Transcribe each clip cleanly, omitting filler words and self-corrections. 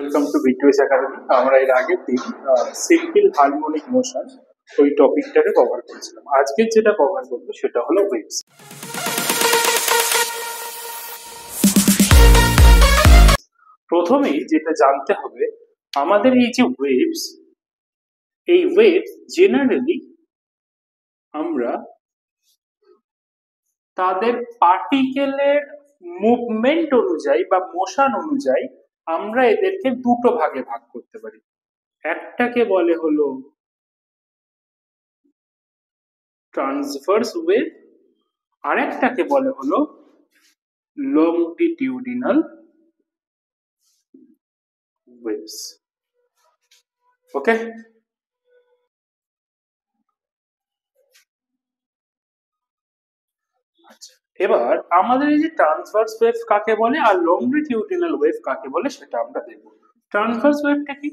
Welcome to বিটুইস academy. আমরা এর আগের দিন সিম্পল হারমোনিক মোশন ওই টপিকটাকে কভার করেছিলাম। আজকে যেটা কভার করবো সেটা হলো ওয়েভস। প্রথমেই যেটা জানতে হবে, আমাদের এই যে ওয়েভস, এই ওয়েভস জেনারেলি আমরা তাদের পার্টিকেলের মুভমেন্ট অনুযায়ী বা মোশন অনুযায়ী আমরা এদেরকে দুটো ভাগে ভাগ করতে পারি। একটাকে বলে হলো ট্রান্সভার্স ওয়েভ, আরেকটাকে বলে হলো লংজিটিউডিনাল ওয়েভস। ওকে, আচ্ছা, এবার আমাদের এই যে ট্রান্সভার্স ওয়েভ কাকে বলে আর লংজিটিউডিনাল ওয়েভ কাকে বলে সেটা আমরা দেখব। ট্রান্সভার্স ওয়েভটা কি?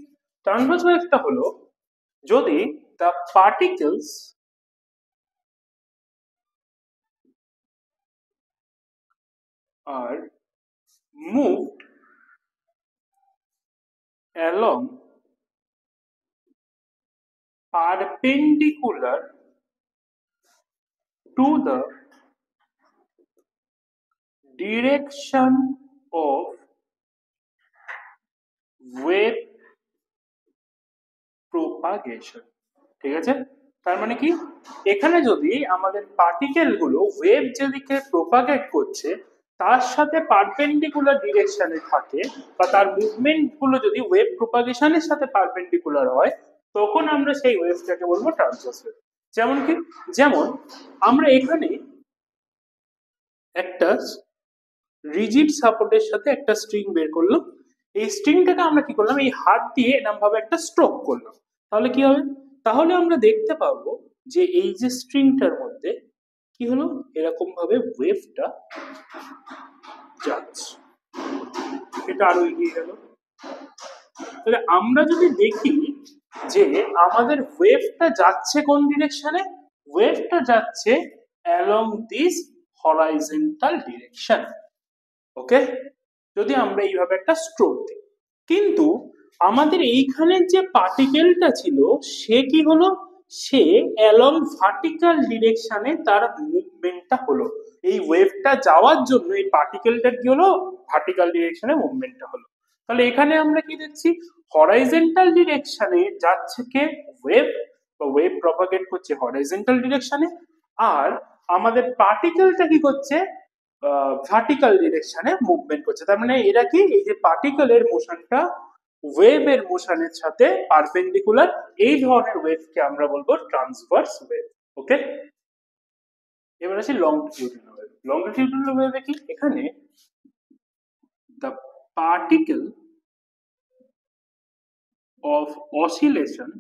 ট্রান্সভার্স ওয়েভটা হলো যদি the particles are moved along perpendicular to the direction of wave propagation। ঠিক আছে, তার মানে কি, এখানে যদি আমাদের পার্টিকেল গুলো ওয়েভ যেদিকে প্রোপাগেট করছে তার সাথে পারপেন্ডিকুলার ডিরেকশনে থাকে বা তার মুভমেন্ট গুলো যদি ওয়েভ প্রোপাগেশনের সাথে পারপেন্ডিকুলার হয়, তখন আমরা সেই ওয়েভটাকে বলবো ট্রান্সভার্স ওয়েভ। যেমন কি, যেমন আমরা এখানে একটা রিজিড সাপোর্টের সাথে একটা স্ট্রিং বের করলাম। এই স্ট্রিংটাকে আমরা কি করলাম, এই হাত দিয়ে এরকম ভাবে একটা স্ট্রোক করলাম। তাহলে কি হবে, তাহলে আমরা দেখতে পাবো যে এই যে স্ট্রিংটার মধ্যে কি হলো, এরকম ভাবে ওয়েভটা যাচ্ছে। এটা আরো এগিয়ে গেল। তাহলে আমরা যদি দেখি যে আমাদের ওয়েভটা যাচ্ছে কোন ডিরেকশনে, ওয়েভটা যাচ্ছে along this horizontal direction। ওকে, যদি আমরা এইভাবে একটা স্ট্রোক দিই, কিন্তু আমাদের এইখানে যে পার্টিকেলটা ছিল সে কি হলো, সে অ্যালং ভার্টিক্যাল ডিরেকশনে তার মুভমেন্টটা হলো। এই ওয়েভটা যাওয়ার জন্য এই পার্টিকেলটার কি হলো, ভার্টিক্যাল ডিরেকশনে মুভমেন্টটা হলো। তাহলে এখানে আমরা কি দেখছি, হরাইজন্টাল ডিরেকশনে যাচ্ছে কে, ওয়েভ, বা ওয়েভ প্রপাগেট করছে হরাইজন্টাল ডিরেকশনে, আর আমাদের পার্টিকেলটা কি করছে, ভার্টিক্যাল ডিরেকশনে মুভমেন্ট করছে। তার মানে এরা কি, এই যে পার্টিকেলের মোশনটা ওয়েভের মোশনের সাথে পারপেন্ডিকুলার, এই ধরনের ওয়েভকে আমরা বলবো ট্রান্সভার্স ওয়েভ। ওকে, এবার আসি লংজিটিউডিনাল ওয়েভ। লংজিটিউডিনাল ওয়েভে কি, এখানে the particle of oscillation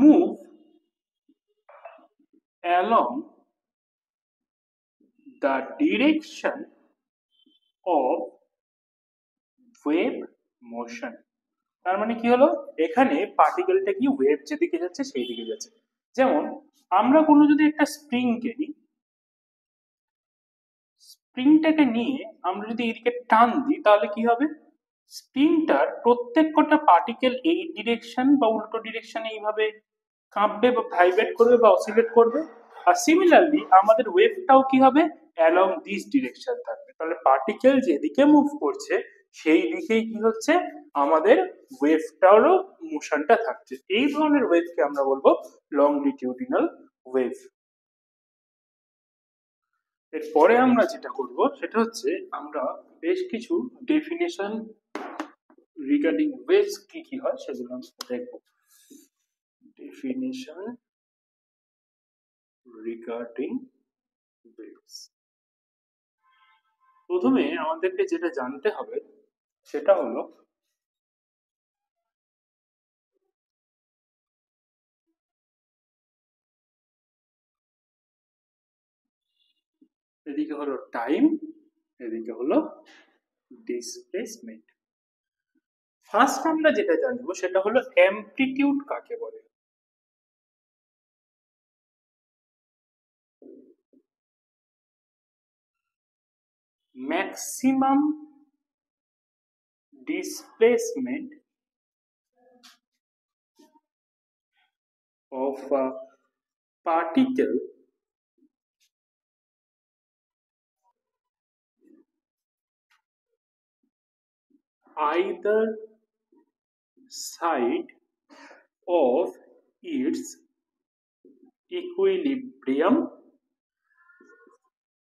move along the direction of wave motion। তার মানে কি হলো, এখানে পার্টিকেলটা কি ওয়েভ যেদিকে যাচ্ছে সেই দিকে যাচ্ছে। যেমন আমরা কোনো যদি একটা স্প্রিংকে নিই, স্প্রিংটাকে নিয়ে আমরা যদি এইদিকে টান দিই তাহলে কি হবে, স্প্রিংটার প্রত্যেক কটা পার্টিকেল এই ডিরেকশন বা উল্টো ডিরেকশনে এইভাবে কাঁপবে বা ভাইব্রেট করবে বা অসিলেট করবে। আর সিমিলারলি আমাদের ওয়েভটাও কি হবে, অ্যালং দিস ডিরেকশন থাকবে। তাহলে পার্টিকেল যেদিকে মুভ করছে সেই দিকেই কি হচ্ছে, আমাদের ওয়েভটারও মোশনটা থাকছে। এই ধরনের ওয়েভকে আমরা বলবো লংজিটিউডিনাল ওয়েভ। এরপরে আমরা যেটা করব সেটা হচ্ছে আমরা বেশ কিছু ডেফিনেশন রিগার্ডিং ওয়েভস কি কি হয় সেগুলো আমরা দেখব। ডেফিনেশন রিগার্ডিং ওয়েভস, প্রথমে আমাদেরকে যেটা জানতে হবে সেটা হলো এদিকে হলো টাইম, এদিকে হলো ডিসপ্লেসমেন্ট। ফার্স্ট আমরা যেটা জানবো সেটা হলো অ্যামপ্লিটিউড কাকে বলে। Maximum displacement of a particle either side of its equilibrium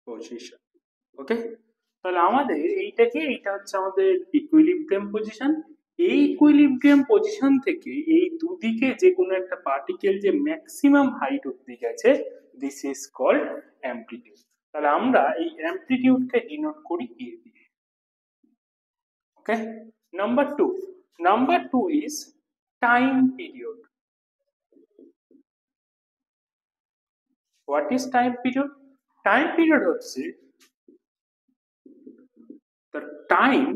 position. ওকে, তাহলে আমাদের এইটা হচ্ছে আমাদের ইকুইলিব্রিয়াম পজিশন। এই ইকুইলিব্রিয়াম পজিশন থেকে এই দুদিকে যে কোনো একটা পার্টিকেল যে ম্যাক্সিমাম হাইট অবধি গেছে, দিস ইজ কল্ড অ্যামপ্লিটিউড। তাহলে আমরা এই অ্যামপ্লিটিউডকে ডিনোট করি এ দিয়ে। Okay, number two is time period. What is time period? Time period হচ্ছে the time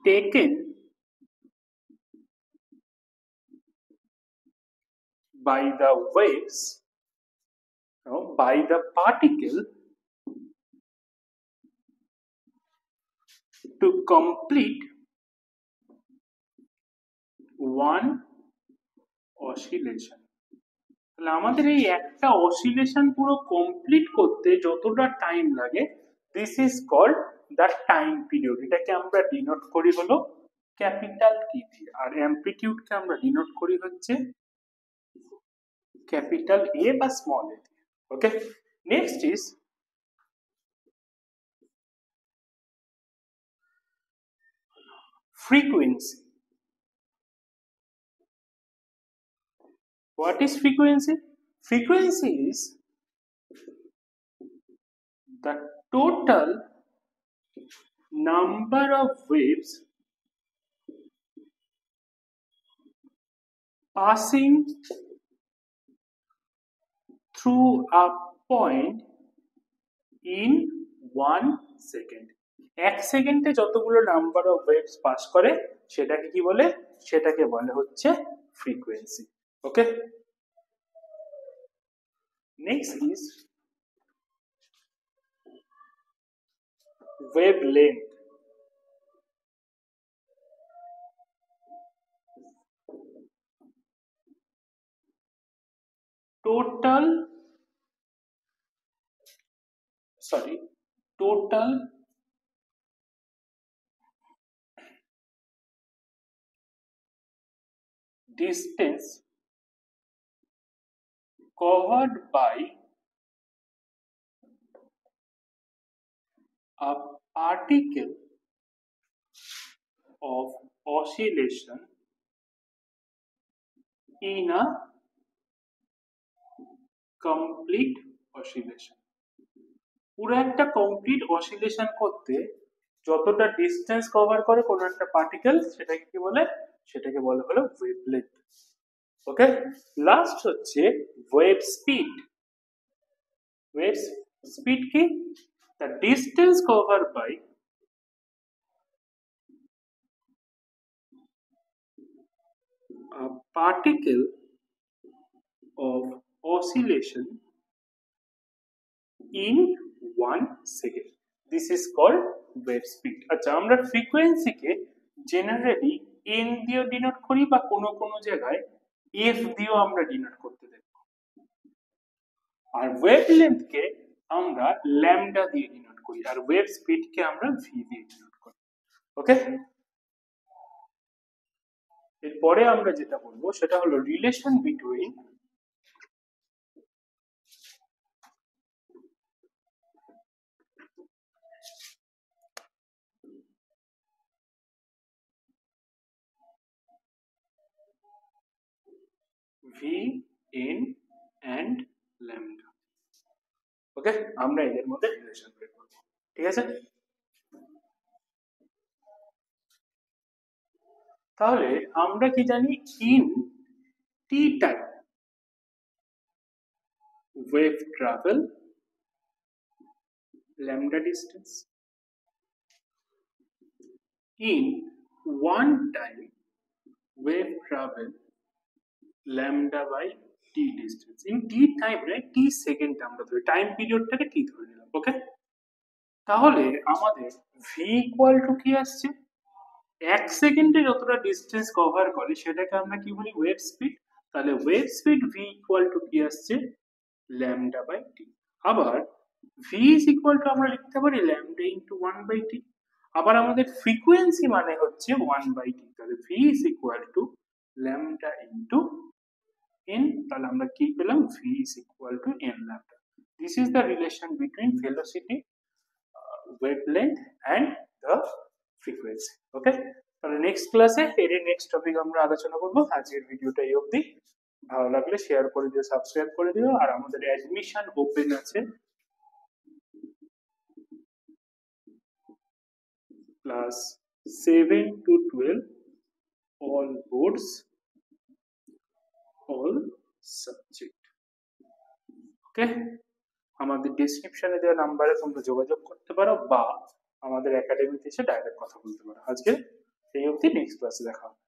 taken by the waves, by the particle to complete one oscillation. তাহলে আমাদের এই একটা অসিলেশন পুরো কমপ্লিট করতে যতটা টাইম লাগে, this is called the time period. এটাকে আমরা ডিনোট করি হলো ক্যাপিটাল টি দিয়ে, আর অ্যামপ্লিটিউডকে আমরা ডিনোট করি হচ্ছে ক্যাপিটাল এ বা স্মল এ দিয়ে। Okay, next is frequency. What is frequency? Frequency is the total number of waves passing through a point in 1 second. এক সেকেন্ডে যতগুলো নাম্বার অফ ওয়েভস পাস করে সেটাকে কি বলে? সেটাকে বলে হচ্ছে frequency. Okay, next is wavelength. Total distance covered by a particle of oscillation in a complete oscillation. পুরো একটা কমপ্লিট অসিলেশন করতে যতটা ডিসটেন্স কভার করে কোনো একটা পার্টিকেল, সেটাকে কি বলে? সেটাকে বলা হলো ওয়েভলেন্থ। ওকে, লাস্ট হচ্ছে ওয়েভ স্পিড। ওয়েভ স্পিড কি? The distance cover by a particle of oscillation in 1 second. This is called wave speed. আচ্ছা, আমরা ফ্রিকোয়েন্সিকে জেনারেলি n দিয়ে ডিনোট করি বা কোনো কোনো জায়গায় f দিয়েও আমরা ডিনোট করতে দেখব, আর ওয়েভলেন্থকে আমরা ল্যামডা দিয়ে ডিনোট করি, আর ওয়েভ স্পিডকে আমরা v দিয়ে ডিনোট করি। ওকে, এরপরে আমরা যেটা বলবো সেটা হলো relation between Vn and lambda। ওকে, আমরা এদের মধ্যে রিলেশন বের করব। ঠিক আছে, তাহলে আমরা কি জানি? In tea time wave travel lambda distance, in 1 time wave travel lambda by t distance, in t time, right? t second আমরা ধরি, টাইম পিরিয়ডটাকে t ধরে নিলাম। ওকে, তাহলে আমাদের ভি ইকুয়াল টু কি আসছে, 1 সেকেন্ডে যতটা ডিস্টেন্স কভার করে সেটাকে আমরা কি বলি, ওয়েভ স্পিড। তাহলে wave speed V equal to কি আসছে, ল্যামডা বাই টি। আবার ভি ইজ ইকুয়াল টু আমরা লিখতে পারি ল্যামডা ইন্টু 1/t। আবার আমাদের ফ্রিকোয়েন্সি মানে হচ্ছে 1/t, তাহলে V is equal to lambda into n। তাহলে আমরা কি পেলাম, V is equal to n lambda. This is the relation between velocity, wavelength and the frequency. Okay, তাহলে নেক্সট ক্লাসে এর নেক্সট টপিক আমরা আলোচনা করব। আজকের ভিডিওটা এই অবধি। ভালো লাগলে শেয়ার করে দিও, সাবস্ক্রাইব করে দিও। আর আমাদের অ্যাডমিশন ওপেন আছে class 7 to 12, all boards, all subject। ওকে, আমাদের ডেসক্রিপশনে দেওয়া নাম্বারে তোমরা যোগাযোগ করতে পারো বা আমাদের একাডেমিতে এসে ডাইরেক্ট কথা বলতে পারো। আজকে এই অবধি, নেক্সট ক্লাসে দেখা হবে।